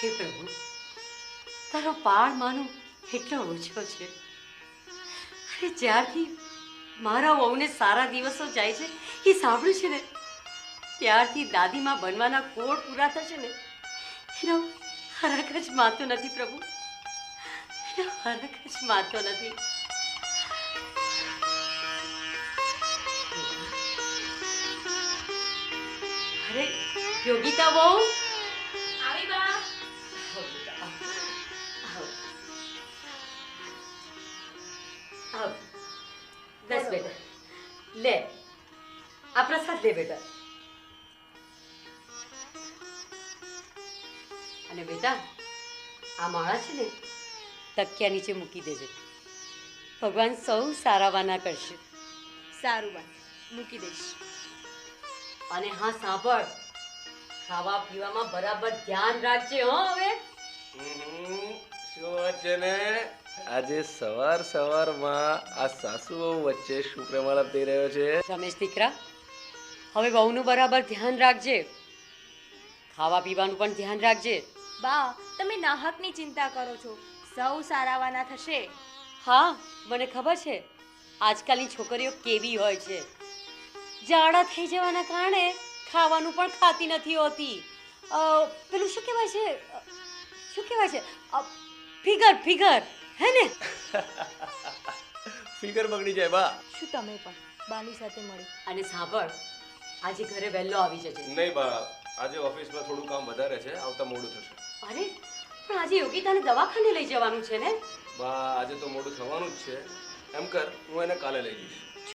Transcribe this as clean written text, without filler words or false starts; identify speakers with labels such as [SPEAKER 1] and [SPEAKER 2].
[SPEAKER 1] હે પ્રભુ, તારો પાળ માનો એટલો ઓછો છે. અરે જ્યારથી મારા વહુને સારા દિવસો જાય છે એ સાંભળ્યું છે ને, ત્યારથી દાદીમાં બનવાના કોડ પૂરા થશે ને એનો હરખ જ માનતો નથી પ્રભુ, એનો હરખ જ માનતો નથી. અરે યોગિતા વહુ,
[SPEAKER 2] આવી બા.
[SPEAKER 1] બસ બેટા, લે આ પ્રસાદ લે બેટા. અને બેટા આ માળા છે ને તકિયા નીચે મૂકી દેજે. ભગવાન સૌ સારા વાના કરશે.
[SPEAKER 2] સારું બા, મૂકી દઈશ.
[SPEAKER 1] અને હા સાંભળ, ખાવા પીવામાં બરાબર ધ્યાન રાખજે હો. હવે
[SPEAKER 3] શું વાત છે ને, આજે સવાર સવારમાં આ સાસુ વહુ વચ્ચે શું પ્રેમાલાપ થઈ રહ્યો છે?
[SPEAKER 1] રમેશ દીકરા, હવે વહુનું બરાબર ધ્યાન રાખજે, ખાવા પીવાનું પણ ધ્યાન રાખજે.
[SPEAKER 2] બા, તમે નાહકની ચિંતા કરો છો, સૌ સારાવાના થશે.
[SPEAKER 1] હા મને ખબર છે આજકાલની છોકરીઓ કેવી હોય છે. જાડા થઈ જવાના કારણે ખાવાનું પણ ખાતી નથી હોતી. પેલું શું કહેવાય છે, ફિગર ફિગર હે ને.
[SPEAKER 3] ફિગર બગડી જાય બા.
[SPEAKER 2] શું તમે પણ બાની સાથે મળી?
[SPEAKER 1] અને સાંભળ, આજે ઘરે વહેલો આવી જજે.
[SPEAKER 3] નહીં બા, આજે ઓફિસમાં થોડું કામ વધારે છે, આવતા મોડું થશે.
[SPEAKER 1] અરે પણ આજે યોગિતાને દવાખાને લઈ જવાનું છે ને.
[SPEAKER 3] બા આજે તો મોડું થવાનું જ છે. એમ કર, હું એને કાલે લઈ જઈશ.